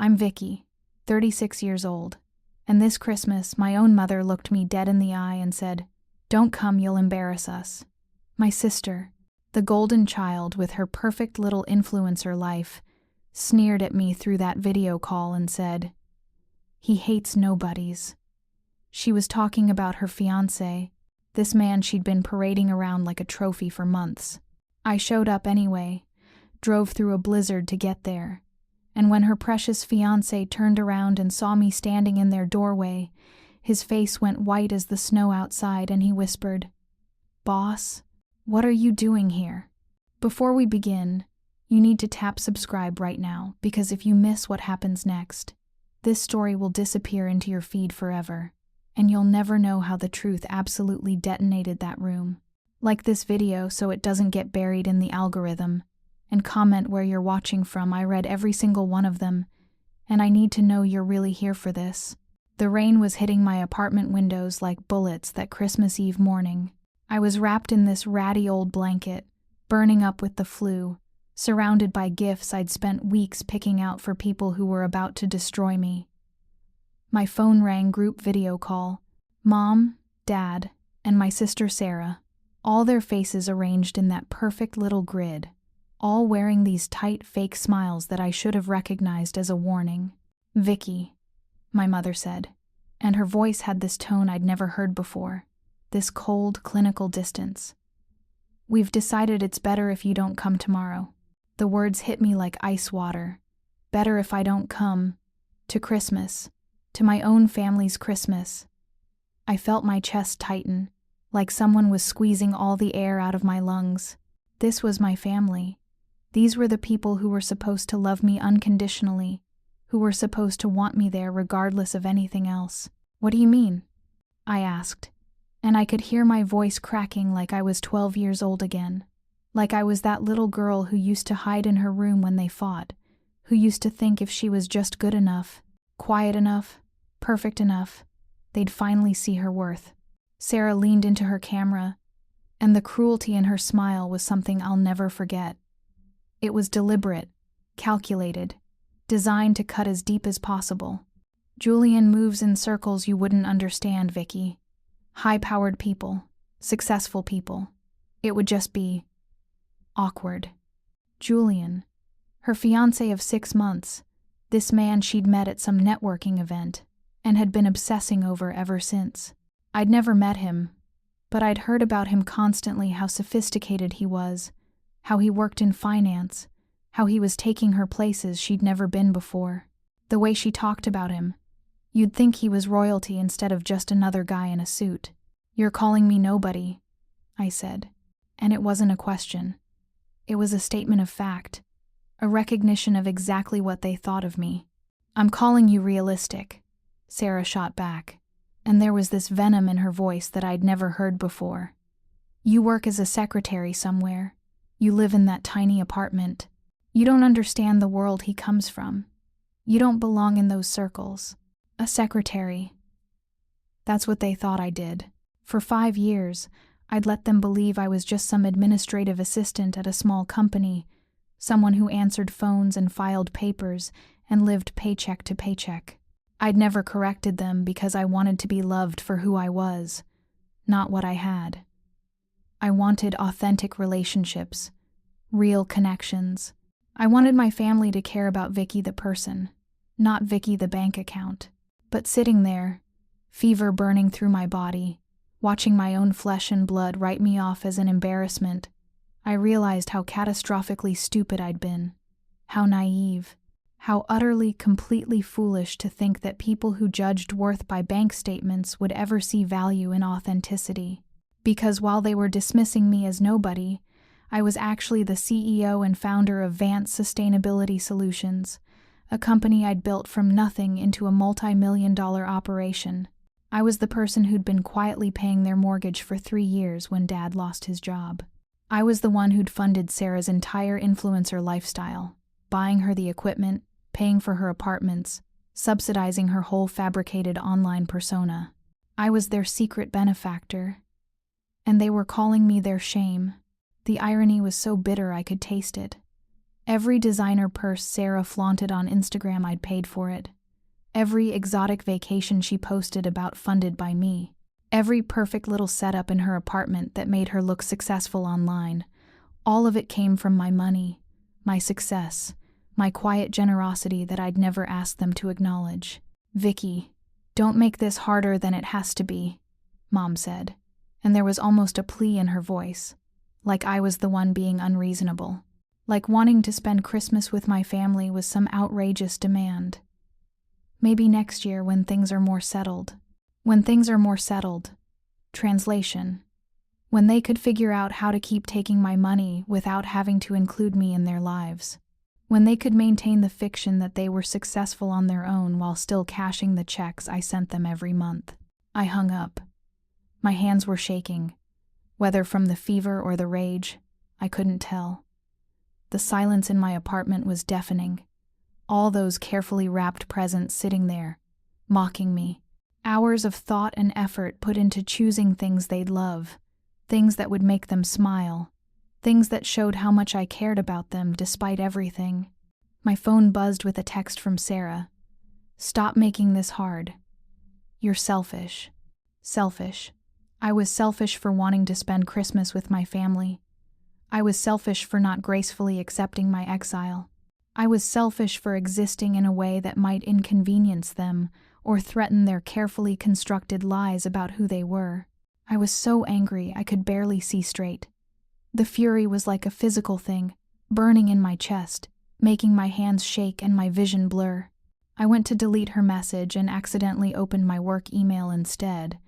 I'm Vicky, 36 years old, and this Christmas my own mother looked me dead in the eye and said, "Don't come, you'll embarrass us." My sister, the golden child with her perfect little influencer life, sneered at me through that video call and said, "He hates nobodies." She was talking about her fiancé, this man she'd been parading around like a trophy for months. I showed up anyway, drove through a blizzard to get there, and when her precious fiancé turned around and saw me standing in their doorway, his face went white as the snow outside and he whispered, "Boss, what are you doing here?" Before we begin, you need to tap subscribe right now, because if you miss what happens next, this story will disappear into your feed forever, and you'll never know how the truth absolutely detonated that room. Like this video so it doesn't get buried in the algorithm, and comment where you're watching from. I read every single one of them, and I need to know you're really here for this. The rain was hitting my apartment windows like bullets that Christmas Eve morning. I was wrapped in this ratty old blanket, burning up with the flu, surrounded by gifts I'd spent weeks picking out for people who were about to destroy me. My phone rang, group video call. Mom, Dad, and my sister Sarah, all their faces arranged in that perfect little grid, all wearing these tight fake smiles that I should have recognized as a warning. "Vicky," my mother said, and her voice had this tone I'd never heard before, this cold, clinical distance. "We've decided it's better if you don't come tomorrow." The words hit me like ice water. Better if I don't come. To Christmas. To my own family's Christmas. I felt my chest tighten, like someone was squeezing all the air out of my lungs. This was my family. These were the people who were supposed to love me unconditionally, who were supposed to want me there regardless of anything else. "What do you mean?" I asked, and I could hear my voice cracking like I was 12 years old again, like I was that little girl who used to hide in her room when they fought, who used to think if she was just good enough, quiet enough, perfect enough, they'd finally see her worth. Sarah leaned into her camera, and the cruelty in her smile was something I'll never forget. It was deliberate, calculated, designed to cut as deep as possible. "Julian moves in circles you wouldn't understand, Vicky. High-powered people, successful people. It would just be awkward." Julian, her fiancé of 6 months, this man she'd met at some networking event and had been obsessing over ever since. I'd never met him, but I'd heard about him constantly, how sophisticated he was, how he worked in finance, how he was taking her places she'd never been before. The way she talked about him, you'd think he was royalty instead of just another guy in a suit. "You're calling me nobody," I said, and it wasn't a question. It was a statement of fact, a recognition of exactly what they thought of me. "I'm calling you realistic," Sarah shot back, and there was this venom in her voice that I'd never heard before. "You work as a secretary somewhere. You live in that tiny apartment. You don't understand the world he comes from. You don't belong in those circles. A secretary." That's what they thought I did. For 5 years, I'd let them believe I was just some administrative assistant at a small company, someone who answered phones and filed papers and lived paycheck to paycheck. I'd never corrected them because I wanted to be loved for who I was, not what I had. I wanted authentic relationships, real connections. I wanted my family to care about Vicky the person, not Vicky the bank account. But sitting there, fever burning through my body, watching my own flesh and blood write me off as an embarrassment, I realized how catastrophically stupid I'd been, how naive, how utterly, completely foolish to think that people who judged worth by bank statements would ever see value in authenticity. Because while they were dismissing me as nobody, I was actually the CEO and founder of Vance Sustainability Solutions, a company I'd built from nothing into a multi-million-dollar operation. I was the person who'd been quietly paying their mortgage for 3 years when Dad lost his job. I was the one who'd funded Sarah's entire influencer lifestyle, buying her the equipment, paying for her apartments, subsidizing her whole fabricated online persona. I was their secret benefactor, and they were calling me their shame. The irony was so bitter I could taste it. Every designer purse Sarah flaunted on Instagram, I'd paid for it. Every exotic vacation she posted about funded by me. Every perfect little setup in her apartment that made her look successful online. All of it came from my money, my success, my quiet generosity that I'd never asked them to acknowledge. "Vicky, don't make this harder than it has to be," Mom said, and there was almost a plea in her voice, like I was the one being unreasonable, like wanting to spend Christmas with my family was some outrageous demand. "Maybe next year when things are more settled." When things are more settled. Translation. When they could figure out how to keep taking my money without having to include me in their lives. When they could maintain the fiction that they were successful on their own while still cashing the checks I sent them every month. I hung up. My hands were shaking. Whether from the fever or the rage, I couldn't tell. The silence in my apartment was deafening. All those carefully wrapped presents sitting there, mocking me. Hours of thought and effort put into choosing things they'd love, things that would make them smile, things that showed how much I cared about them despite everything. My phone buzzed with a text from Sarah. "Stop making this hard. You're selfish." Selfish. I was selfish for wanting to spend Christmas with my family. I was selfish for not gracefully accepting my exile. I was selfish for existing in a way that might inconvenience them or threaten their carefully constructed lies about who they were. I was so angry I could barely see straight. The fury was like a physical thing, burning in my chest, making my hands shake and my vision blur. I went to delete her message and accidentally opened my work email instead,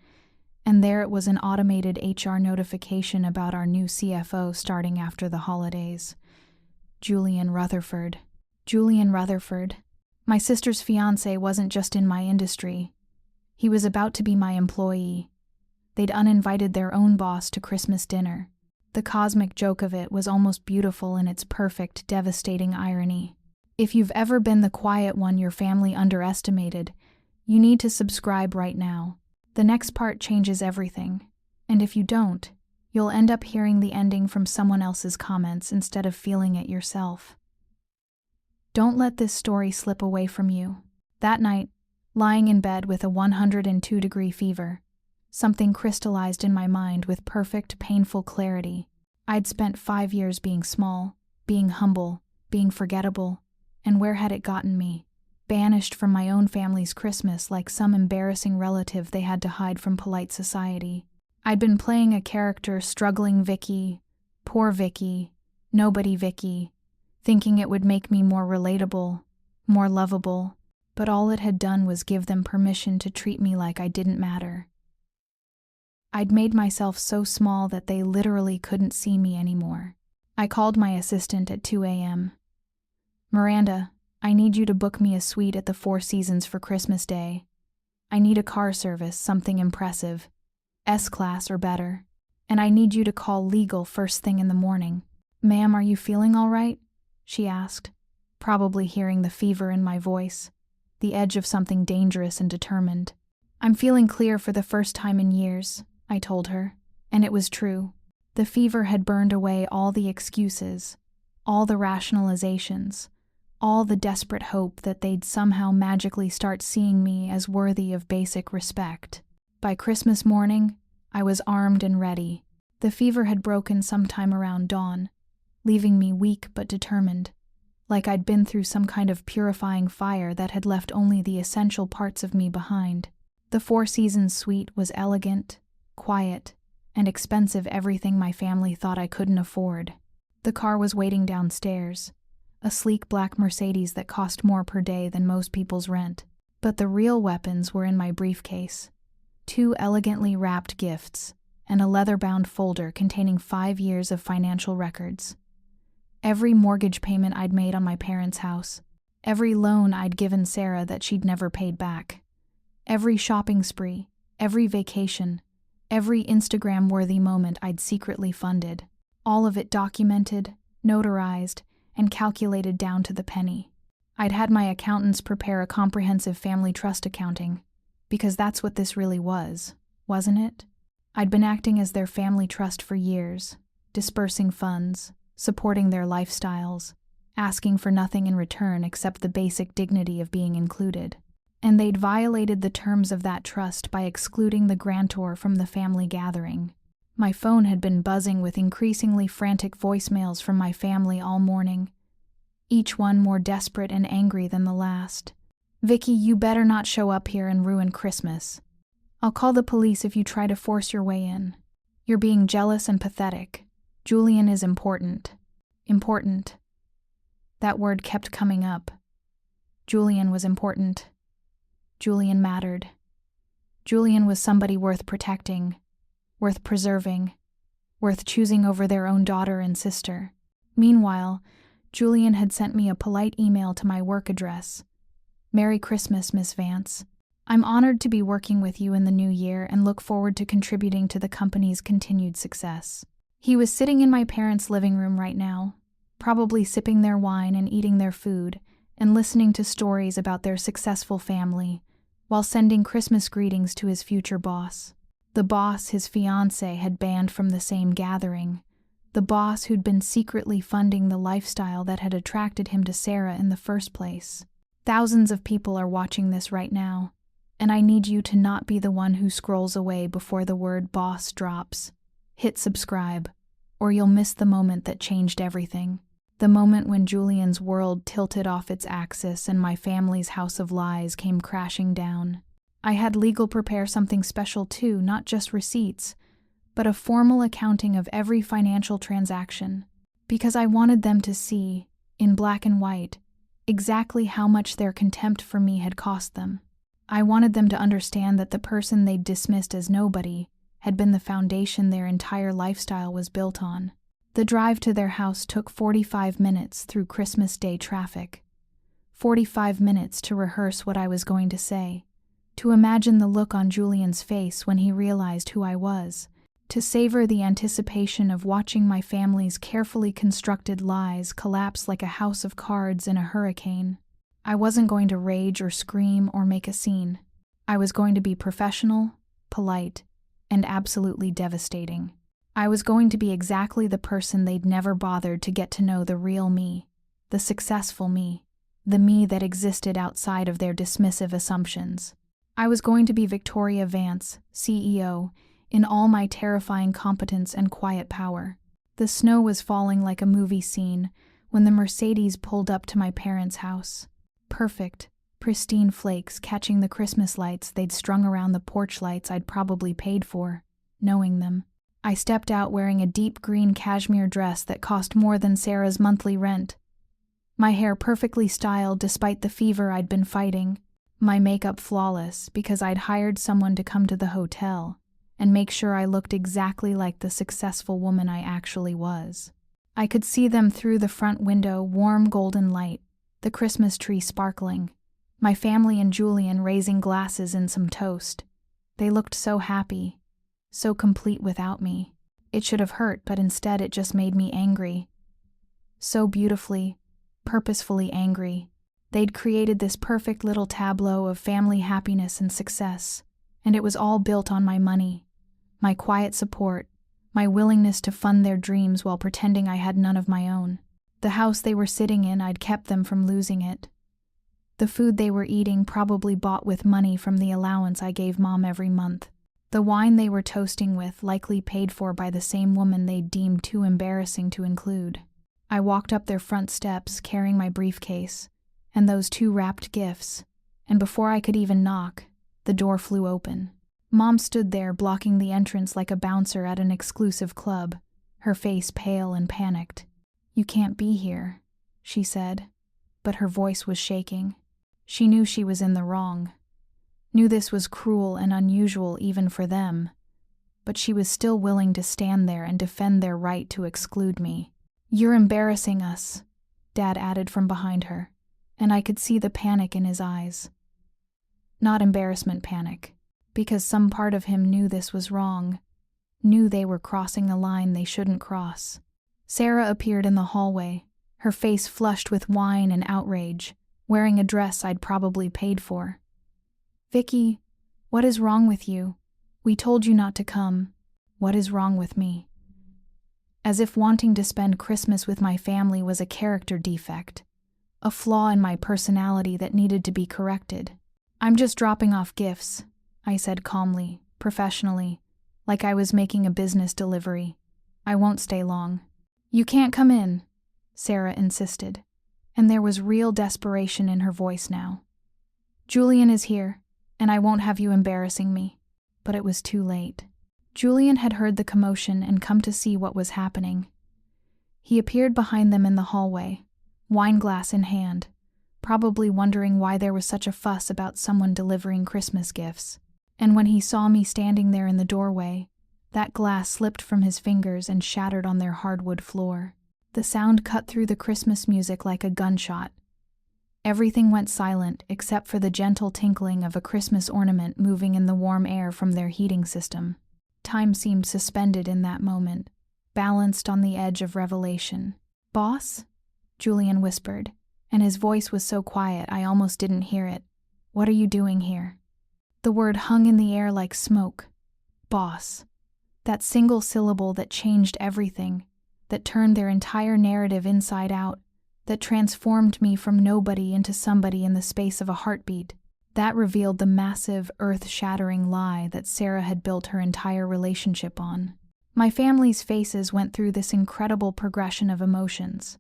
and there it was, an automated HR notification about our new CFO starting after the holidays. Julian Rutherford. Julian Rutherford. My sister's fiancé wasn't just in my industry. He was about to be my employee. They'd uninvited their own boss to Christmas dinner. The cosmic joke of it was almost beautiful in its perfect, devastating irony. If you've ever been the quiet one your family underestimated, you need to subscribe right now. The next part changes everything. And if you don't, you'll end up hearing the ending from someone else's comments instead of feeling it yourself. Don't let this story slip away from you. That night, lying in bed with a 102-degree fever, something crystallized in my mind with perfect, painful clarity. I'd spent 5 years being small, being humble, being forgettable, and where had it gotten me? Banished from my own family's Christmas like some embarrassing relative they had to hide from polite society. I'd been playing a character, struggling Vicky, poor Vicky, nobody Vicky, thinking it would make me more relatable, more lovable, but all it had done was give them permission to treat me like I didn't matter. I'd made myself so small that they literally couldn't see me anymore. I called my assistant at 2 a.m. "Miranda, I need you to book me a suite at the Four Seasons for Christmas Day. I need a car service, something impressive, S-Class or better, and I need you to call legal first thing in the morning." "Ma'am, are you feeling all right?" she asked, probably hearing the fever in my voice, the edge of something dangerous and determined. "I'm feeling clear for the first time in years," I told her, and it was true. The fever had burned away all the excuses, all the rationalizations, all the desperate hope that they'd somehow magically start seeing me as worthy of basic respect. By Christmas morning, I was armed and ready. The fever had broken sometime around dawn, leaving me weak but determined, like I'd been through some kind of purifying fire that had left only the essential parts of me behind. The Four Seasons suite was elegant, quiet, and expensive, everything my family thought I couldn't afford. The car was waiting downstairs, a sleek black Mercedes that cost more per day than most people's rent. But the real weapons were in my briefcase. 2 elegantly wrapped gifts, and a leather-bound folder containing 5 years of financial records. Every mortgage payment I'd made on my parents' house, every loan I'd given Sarah that she'd never paid back, every shopping spree, every vacation, every Instagram-worthy moment I'd secretly funded, all of it documented, notarized, and calculated down to the penny. I'd had my accountants prepare a comprehensive family trust accounting, because that's what this really was, wasn't it? I'd been acting as their family trust for years, dispersing funds, supporting their lifestyles, asking for nothing in return except the basic dignity of being included. And they'd violated the terms of that trust by excluding the grantor from the family gathering. My phone had been buzzing with increasingly frantic voicemails from my family all morning, each one more desperate and angry than the last. "Vicky, you better not show up here and ruin Christmas. I'll call the police if you try to force your way in. You're being jealous and pathetic. Julian is important." Important. That word kept coming up. Julian was important. Julian mattered. Julian was somebody worth protecting, worth preserving, worth choosing over their own daughter and sister. Meanwhile, Julian had sent me a polite email to my work address. "Merry Christmas, Miss Vance. I'm honored to be working with you in the new year and look forward to contributing to the company's continued success." He was sitting in my parents' living room right now, probably sipping their wine and eating their food and listening to stories about their successful family, while sending Christmas greetings to his future boss. The boss his fiancé had banned from the same gathering. The boss who'd been secretly funding the lifestyle that had attracted him to Sarah in the first place. Thousands of people are watching this right now, and I need you to not be the one who scrolls away before the word boss drops. Hit subscribe, or you'll miss the moment that changed everything. The moment when Julian's world tilted off its axis and my family's house of lies came crashing down. I had legal prepare something special too, not just receipts, but a formal accounting of every financial transaction, because I wanted them to see, in black and white, exactly how much their contempt for me had cost them. I wanted them to understand that the person they'd dismissed as nobody had been the foundation their entire lifestyle was built on. The drive to their house took 45 minutes through Christmas Day traffic. 45 minutes to rehearse what I was going to say, to imagine the look on Julian's face when he realized who I was, to savor the anticipation of watching my family's carefully constructed lies collapse like a house of cards in a hurricane. I wasn't going to rage or scream or make a scene. I was going to be professional, polite, and absolutely devastating. I was going to be exactly the person they'd never bothered to get to know, the real me, the successful me, the me that existed outside of their dismissive assumptions. I was going to be Victoria Vance, CEO, in all my terrifying competence and quiet power. The snow was falling like a movie scene when the Mercedes pulled up to my parents' house. Perfect, pristine flakes catching the Christmas lights they'd strung around the porch lights I'd probably paid for, knowing them. I stepped out wearing a deep green cashmere dress that cost more than Sarah's monthly rent. My hair perfectly styled despite the fever I'd been fighting. My makeup flawless because I'd hired someone to come to the hotel and make sure I looked exactly like the successful woman I actually was. I could see them through the front window, warm golden light, the Christmas tree sparkling, my family and Julian raising glasses in some toast. They looked so happy, so complete without me. It should have hurt, but instead it just made me angry. So beautifully, purposefully angry. They'd created this perfect little tableau of family happiness and success, and it was all built on my money, my quiet support, my willingness to fund their dreams while pretending I had none of my own. The house they were sitting in, I'd kept them from losing it. The food they were eating, probably bought with money from the allowance I gave Mom every month. The wine they were toasting with, likely paid for by the same woman they'd deemed too embarrassing to include. I walked up their front steps, carrying my briefcase and those 2 wrapped gifts, and before I could even knock, the door flew open. Mom stood there, blocking the entrance like a bouncer at an exclusive club, her face pale and panicked. "You can't be here," she said, but her voice was shaking. She knew she was in the wrong, knew this was cruel and unusual even for them, but she was still willing to stand there and defend their right to exclude me. "You're embarrassing us," Dad added from behind her, and I could see the panic in his eyes. Not embarrassment panic, because some part of him knew this was wrong, knew they were crossing a line they shouldn't cross. Sarah appeared in the hallway, her face flushed with wine and outrage, wearing a dress I'd probably paid for. "Vicky, what is wrong with you? We told you not to come. What is wrong with me?" as if wanting to spend Christmas with my family was a character defect, a flaw in my personality that needed to be corrected. "I'm just dropping off gifts," I said calmly, professionally, like I was making a business delivery. "I won't stay long." "You can't come in," Sarah insisted, and there was real desperation in her voice now. "Julian is here, and I won't have you embarrassing me." But it was too late. Julian had heard the commotion and come to see what was happening. He appeared behind them in the hallway, wineglass in hand, probably wondering why there was such a fuss about someone delivering Christmas gifts. And when he saw me standing there in the doorway, that glass slipped from his fingers and shattered on their hardwood floor. The sound cut through the Christmas music like a gunshot. Everything went silent except for the gentle tinkling of a Christmas ornament moving in the warm air from their heating system. Time seemed suspended in that moment, balanced on the edge of revelation. "Boss?" Julian whispered, and his voice was so quiet I almost didn't hear it. "What are you doing here?" The word hung in the air like smoke. Boss. That single syllable that changed everything, that turned their entire narrative inside out, that transformed me from nobody into somebody in the space of a heartbeat. That revealed the massive, earth-shattering lie that Sarah had built her entire relationship on. My family's faces went through this incredible progression of emotions.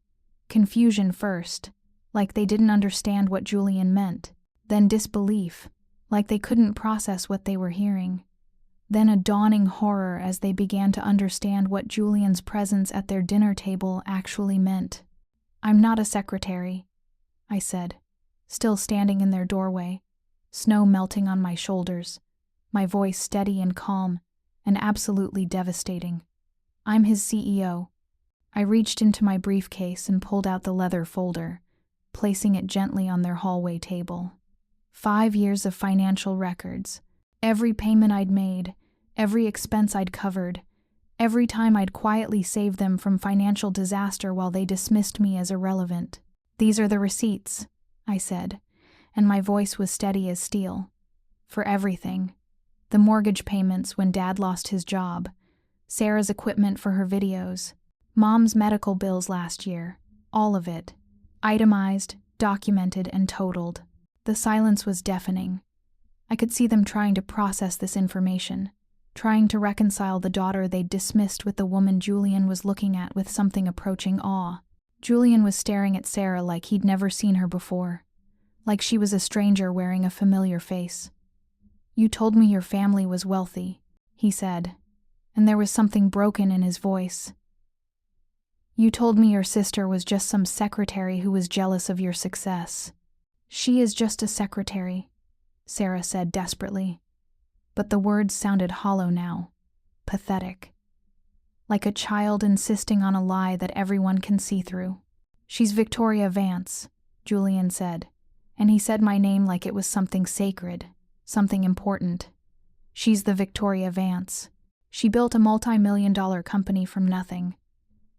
Confusion first, like they didn't understand what Julian meant. Then disbelief, like they couldn't process what they were hearing. Then a dawning horror as they began to understand what Julian's presence at their dinner table actually meant. "I'm not a secretary," I said, still standing in their doorway, snow melting on my shoulders, my voice steady and calm, and absolutely devastating. "I'm his CEO." I reached into my briefcase and pulled out the leather folder, placing it gently on their hallway table. 5 years of financial records, every payment I'd made, every expense I'd covered, every time I'd quietly saved them from financial disaster while they dismissed me as irrelevant. "These are the receipts," I said, and my voice was steady as steel. "For everything. The mortgage payments when Dad lost his job, Sarah's equipment for her videos, Mom's medical bills last year, all of it. Itemized, documented, and totaled." The silence was deafening. I could see them trying to process this information, trying to reconcile the daughter they'd dismissed with the woman Julian was looking at with something approaching awe. Julian was staring at Sarah like he'd never seen her before, like she was a stranger wearing a familiar face. "You told me your family was wealthy," he said, and there was something broken in his voice. "You told me your sister was just some secretary who was jealous of your success." "She is just a secretary," Sarah said desperately. But the words sounded hollow now, pathetic. Like a child insisting on a lie that everyone can see through. "She's Victoria Vance," Julian said, and he said my name like it was something sacred, something important. "She's the Victoria Vance. She built a multi-million-dollar company from nothing.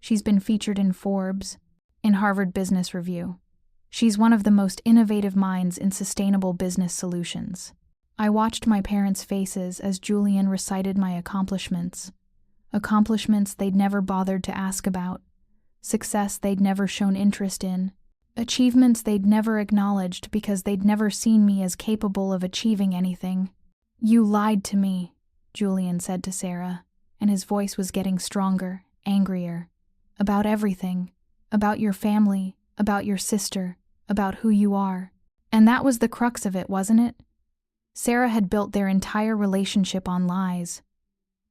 She's been featured in Forbes, in Harvard Business Review. She's one of the most innovative minds in sustainable business solutions." I watched my parents' faces as Julian recited my accomplishments. Accomplishments they'd never bothered to ask about. Success they'd never shown interest in. Achievements they'd never acknowledged because they'd never seen me as capable of achieving anything. "You lied to me," Julian said to Sarah, and his voice was getting stronger, angrier. "About everything. About your family, about your sister, about who you are." And that was the crux of it, wasn't it? Sarah had built their entire relationship on lies.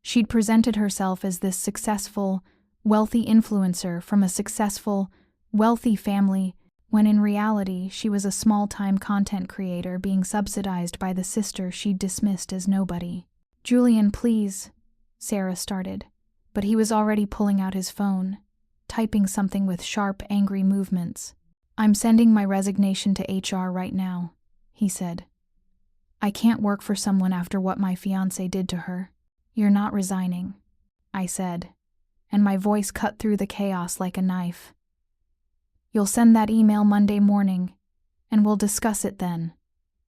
She'd presented herself as this successful, wealthy influencer from a successful, wealthy family, when in reality she was a small-time content creator being subsidized by the sister she'd dismissed as nobody. "Julian, please," Sarah started, but he was already pulling out his phone, typing something with sharp, angry movements. "I'm sending my resignation to HR right now," he said. "I can't work for someone after what my fiancé did to her." "You're not resigning," I said, and my voice cut through the chaos like a knife. "You'll send that email Monday morning, and we'll discuss it then,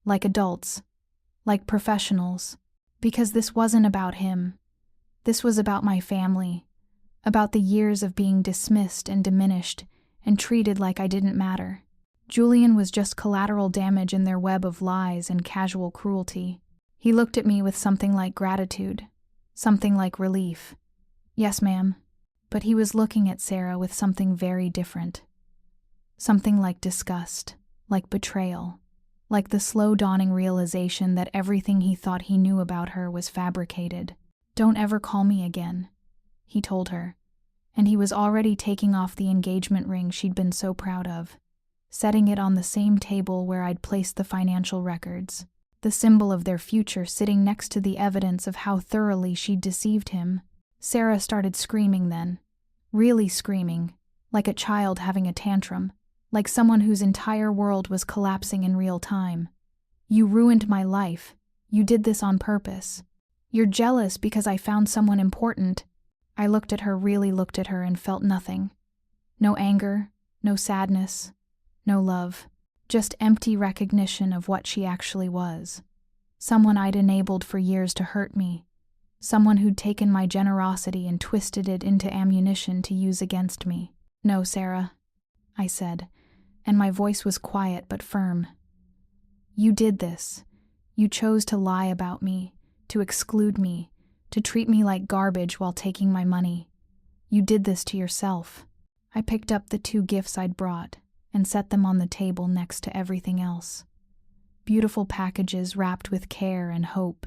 like adults, like professionals, because this wasn't about him. This was about my family, about the years of being dismissed and diminished and treated like I didn't matter. Julian was just collateral damage in their web of lies and casual cruelty. He looked at me with something like gratitude, something like relief. Yes, ma'am. But he was looking at Sarah with something very different. Something like disgust, like betrayal, like the slow dawning realization that everything he thought he knew about her was fabricated. Don't ever call me again, he told her, and he was already taking off the engagement ring she'd been so proud of, setting it on the same table where I'd placed the financial records, the symbol of their future sitting next to the evidence of how thoroughly she'd deceived him. Sarah started screaming then, really screaming, like a child having a tantrum, like someone whose entire world was collapsing in real time. You ruined my life. You did this on purpose. You're jealous because I found someone important. I really looked at her and felt nothing. No anger, no sadness, no love. Just empty recognition of what she actually was. Someone I'd enabled for years to hurt me. Someone who'd taken my generosity and twisted it into ammunition to use against me. No, Sarah, I said, and my voice was quiet but firm. You did this. You chose to lie about me, to exclude me, to treat me like garbage while taking my money. You did this to yourself. I picked up the 2 gifts I'd brought and set them on the table next to everything else. Beautiful packages wrapped with care and hope,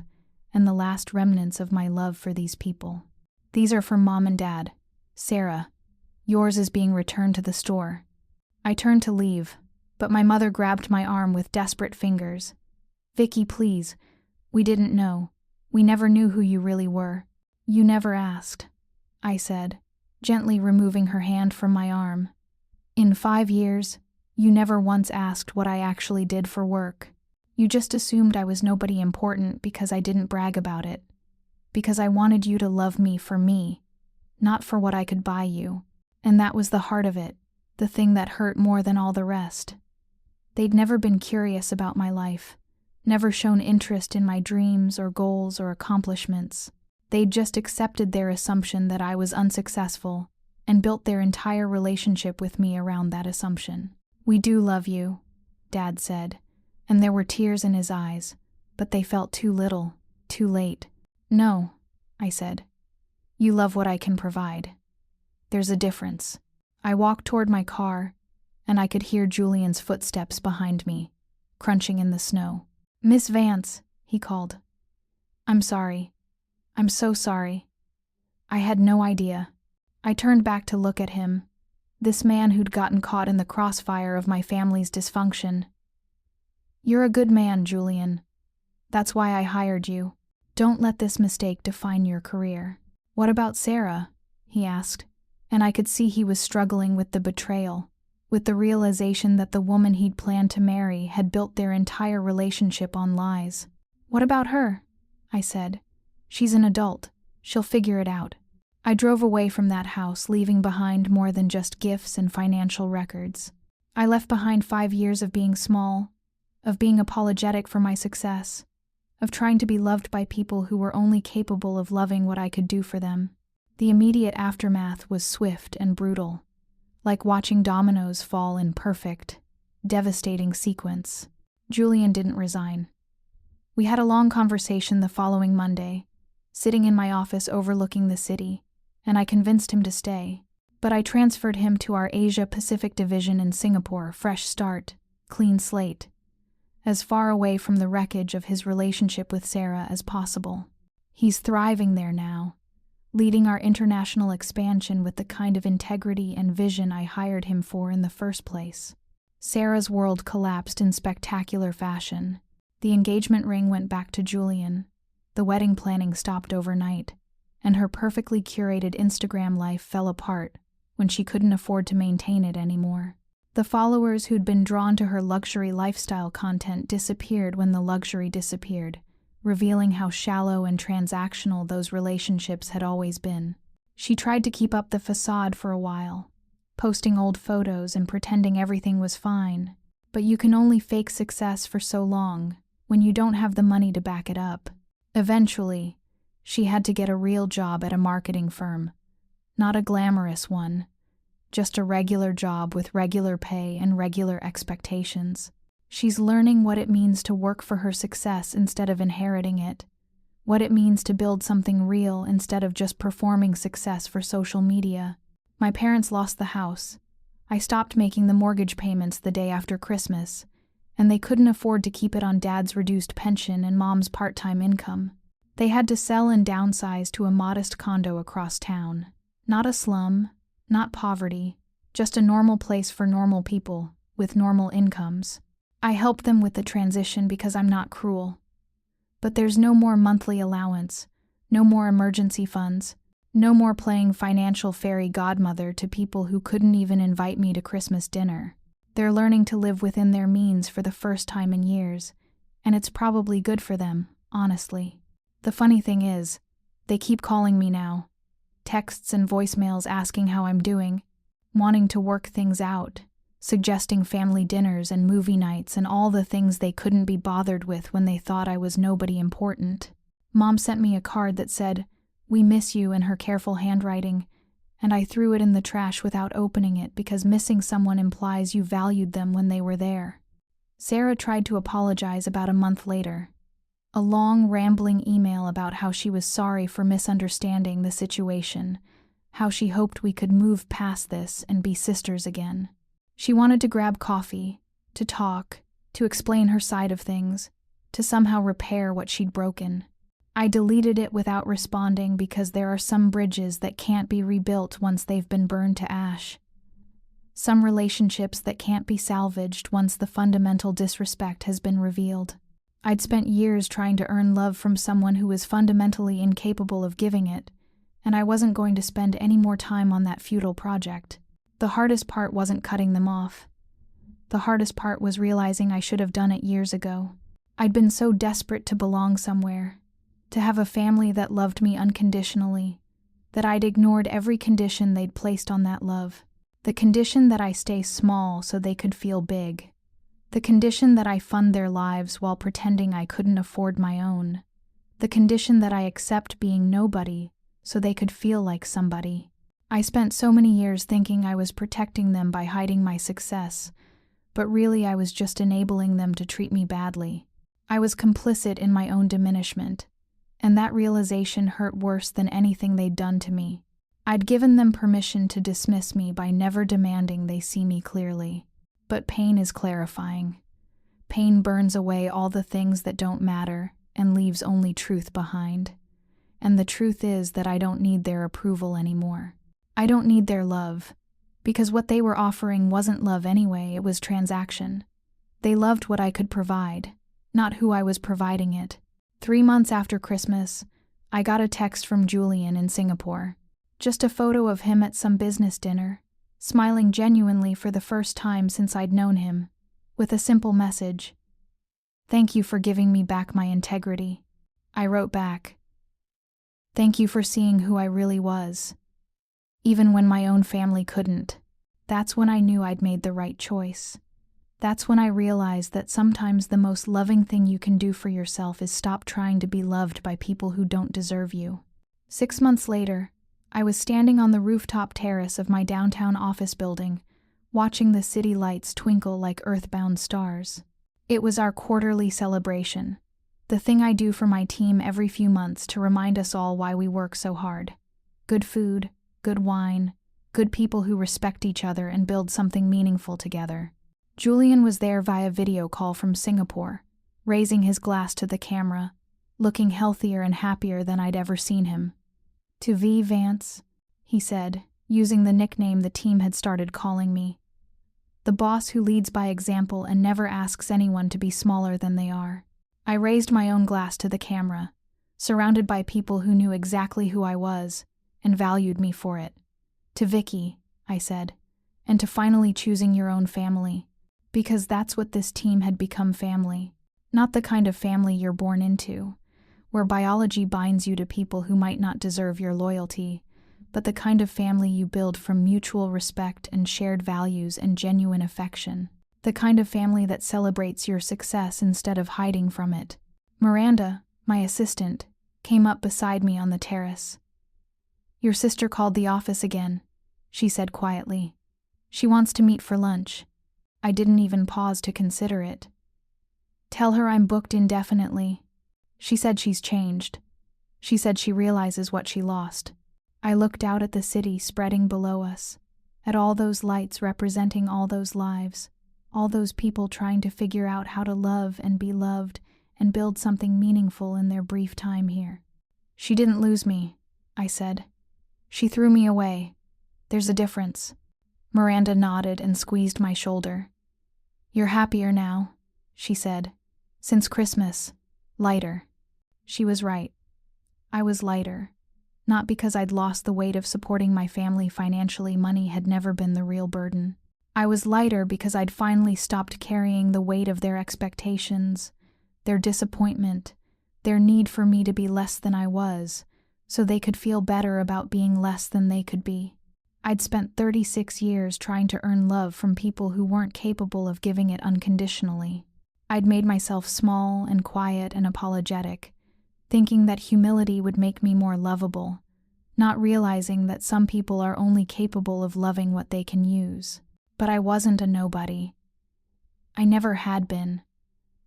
and the last remnants of my love for these people. These are for Mom and Dad. Sarah, yours is being returned to the store. I turned to leave, but my mother grabbed my arm with desperate fingers. Vicky, please. We didn't know. We never knew who you really were. You never asked, I said, gently removing her hand from my arm. In 5 years, you never once asked what I actually did for work. You just assumed I was nobody important because I didn't brag about it. Because I wanted you to love me for me, not for what I could buy you. And that was the heart of it, the thing that hurt more than all the rest. They'd never been curious about my life, never shown interest in my dreams or goals or accomplishments. They'd just accepted their assumption that I was unsuccessful and built their entire relationship with me around that assumption. We do love you, Dad said, and there were tears in his eyes, but they felt too little, too late. No, I said. You love what I can provide. There's a difference. I walked toward my car, and I could hear Julian's footsteps behind me, crunching in the snow. Miss Vance, he called. I'm sorry. I'm so sorry. I had no idea. I turned back to look at him, this man who'd gotten caught in the crossfire of my family's dysfunction. You're a good man, Julian. That's why I hired you. Don't let this mistake define your career. What about Sarah? He asked, and I could see he was struggling with the betrayal, with the realization that the woman he'd planned to marry had built their entire relationship on lies. What about her? I said. She's an adult. She'll figure it out. I drove away from that house, leaving behind more than just gifts and financial records. I left behind 5 years of being small, of being apologetic for my success, of trying to be loved by people who were only capable of loving what I could do for them. The immediate aftermath was swift and brutal, like watching dominoes fall in perfect, devastating sequence. Julian didn't resign. We had a long conversation the following Monday, sitting in my office overlooking the city, and I convinced him to stay. But I transferred him to our Asia-Pacific division in Singapore, fresh start, clean slate, as far away from the wreckage of his relationship with Sarah as possible. He's thriving there now, leading our international expansion with the kind of integrity and vision I hired him for in the first place. Sarah's world collapsed in spectacular fashion. The engagement ring went back to Julian, the wedding planning stopped overnight, and her perfectly curated Instagram life fell apart when she couldn't afford to maintain it anymore. The followers who'd been drawn to her luxury lifestyle content disappeared when the luxury disappeared, revealing how shallow and transactional those relationships had always been. She tried to keep up the facade for a while, posting old photos and pretending everything was fine, but you can only fake success for so long when you don't have the money to back it up. Eventually, she had to get a real job at a marketing firm, Not a glamorous one, just a regular job with regular pay and regular expectations. She's learning what it means to work for her success instead of inheriting it, what it means to build something real instead of just performing success for social media. My parents lost the house. I stopped making the mortgage payments the day after Christmas, and they couldn't afford to keep it on Dad's reduced pension and Mom's part-time income. They had to sell and downsize to a modest condo across town. Not a slum, not poverty, just a normal place for normal people with normal incomes. I helped them with the transition because I'm not cruel. But there's no more monthly allowance, no more emergency funds, no more playing financial fairy godmother to people who couldn't even invite me to Christmas dinner. They're learning to live within their means for the first time in years, and it's probably good for them, honestly. The funny thing is, they keep calling me now. Texts and voicemails asking how I'm doing, wanting to work things out, suggesting family dinners and movie nights and all the things they couldn't be bothered with when they thought I was nobody important. Mom sent me a card that said, "We miss you," in her careful handwriting, and I threw it in the trash without opening it because missing someone implies you valued them when they were there. Sarah tried to apologize about a month later. A long, rambling email about how she was sorry for misunderstanding the situation, how she hoped we could move past this and be sisters again. She wanted to grab coffee, to talk, to explain her side of things, to somehow repair what she'd broken. I deleted it without responding because there are some bridges that can't be rebuilt once they've been burned to ash. Some relationships that can't be salvaged once the fundamental disrespect has been revealed. I'd spent years trying to earn love from someone who was fundamentally incapable of giving it, and I wasn't going to spend any more time on that futile project. The hardest part wasn't cutting them off. The hardest part was realizing I should have done it years ago. I'd been so desperate to belong somewhere, to have a family that loved me unconditionally, that I'd ignored every condition they'd placed on that love. The condition that I stay small so they could feel big. The condition that I fund their lives while pretending I couldn't afford my own. The condition that I accept being nobody so they could feel like somebody. I spent so many years thinking I was protecting them by hiding my success, but really I was just enabling them to treat me badly. I was complicit in my own diminishment, and that realization hurt worse than anything they'd done to me. I'd given them permission to dismiss me by never demanding they see me clearly. But pain is clarifying. Pain burns away all the things that don't matter and leaves only truth behind. And the truth is that I don't need their approval anymore. I don't need their love, because what they were offering wasn't love anyway, it was transaction. They loved what I could provide, not who I was providing it. 3 months after Christmas, I got a text from Julian in Singapore. Just a photo of him at some business dinner, smiling genuinely for the first time since I'd known him, with a simple message. "Thank you for giving me back my integrity." I wrote back, "Thank you for seeing who I really was, even when my own family couldn't." That's when I knew I'd made the right choice. That's when I realized that sometimes the most loving thing you can do for yourself is stop trying to be loved by people who don't deserve you. 6 months later, I was standing on the rooftop terrace of my downtown office building, watching the city lights twinkle like earthbound stars. It was our quarterly celebration, the thing I do for my team every few months to remind us all why we work so hard. Good food, good wine, good people who respect each other and build something meaningful together. Julian was there via video call from Singapore, raising his glass to the camera, looking healthier and happier than I'd ever seen him. "To V. Vance," he said, using the nickname the team had started calling me. The boss who leads by example and never asks anyone to be smaller than they are. I raised my own glass to the camera, surrounded by people who knew exactly who I was and valued me for it. "To Vicky," I said, "and to finally choosing your own family. Because that's what this team had become, family. Not the kind of family you're born into, where biology binds you to people who might not deserve your loyalty, but the kind of family you build from mutual respect and shared values and genuine affection. The kind of family that celebrates your success instead of hiding from it." Miranda, my assistant, came up beside me on the terrace. Your sister called the office again, she said quietly. She wants to meet for lunch. I didn't even pause to consider it. Tell her I'm booked indefinitely. She said she's changed. She said she realizes what she lost. I looked out at the city spreading below us, at all those lights representing all those lives, all those people trying to figure out how to love and be loved and build something meaningful in their brief time here. She didn't lose me, I said. She threw me away. There's a difference. Miranda nodded and squeezed my shoulder. You're happier now, she said. Since Christmas. Lighter. She was right. I was lighter. Not because I'd lost the weight of supporting my family financially. Money had never been the real burden. I was lighter because I'd finally stopped carrying the weight of their expectations, their disappointment, their need for me to be less than I was, so they could feel better about being less than they could be. I'd spent 36 years trying to earn love from people who weren't capable of giving it unconditionally. I'd made myself small and quiet and apologetic, thinking that humility would make me more lovable, not realizing that some people are only capable of loving what they can use. But I wasn't a nobody. I never had been.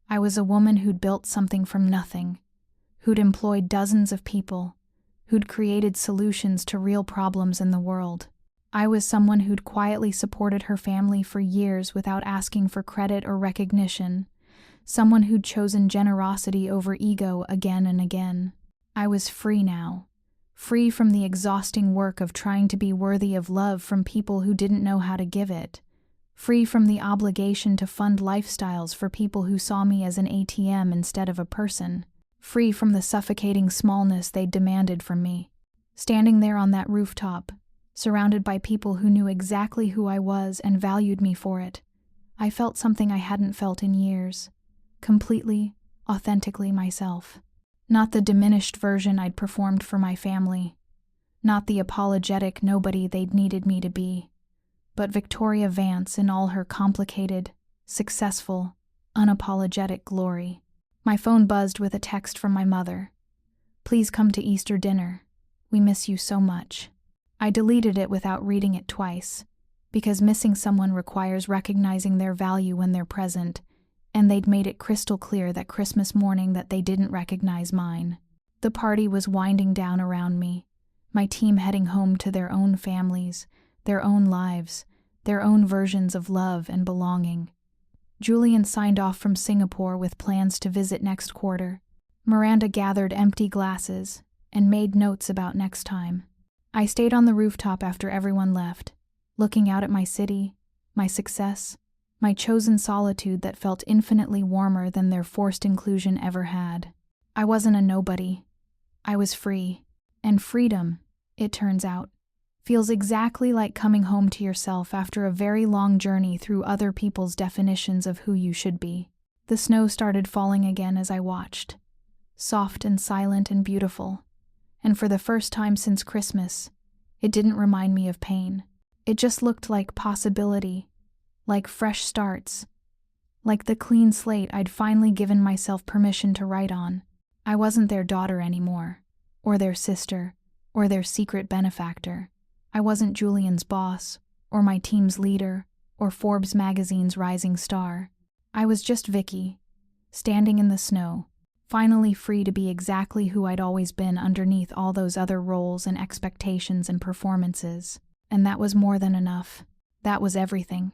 I was a woman who'd built something from nothing, who'd employed dozens of people, who'd created solutions to real problems in the world. I was someone who'd quietly supported her family for years without asking for credit or recognition, someone who'd chosen generosity over ego again and again. I was free now, free from the exhausting work of trying to be worthy of love from people who didn't know how to give it, free from the obligation to fund lifestyles for people who saw me as an ATM instead of a person, free from the suffocating smallness they'd demanded from me. Standing there on that rooftop, surrounded by people who knew exactly who I was and valued me for it, I felt something I hadn't felt in years, completely, authentically myself. Not the diminished version I'd performed for my family, not the apologetic nobody they'd needed me to be, but Victoria Vance in all her complicated, successful, unapologetic glory. My phone buzzed with a text from my mother. Please come to Easter dinner. We miss you so much. I deleted it without reading it twice, because missing someone requires recognizing their value when they're present, and they'd made it crystal clear that Christmas morning that they didn't recognize mine. The party was winding down around me, my team heading home to their own families, their own lives, their own versions of love and belonging. Julian signed off from Singapore with plans to visit next quarter. Miranda gathered empty glasses and made notes about next time. I stayed on the rooftop after everyone left, looking out at my city, my success, my chosen solitude that felt infinitely warmer than their forced inclusion ever had. I wasn't a nobody. I was free. And freedom, it turns out, feels exactly like coming home to yourself after a very long journey through other people's definitions of who you should be. The snow started falling again as I watched, soft and silent and beautiful, and for the first time since Christmas, it didn't remind me of pain. It just looked like possibility, like fresh starts, like the clean slate I'd finally given myself permission to write on. I wasn't their daughter anymore, or their sister, or their secret benefactor. I wasn't Julian's boss, or my team's leader, or Forbes magazine's rising star. I was just Vicky, standing in the snow, finally free to be exactly who I'd always been underneath all those other roles and expectations and performances. And that was more than enough. That was everything.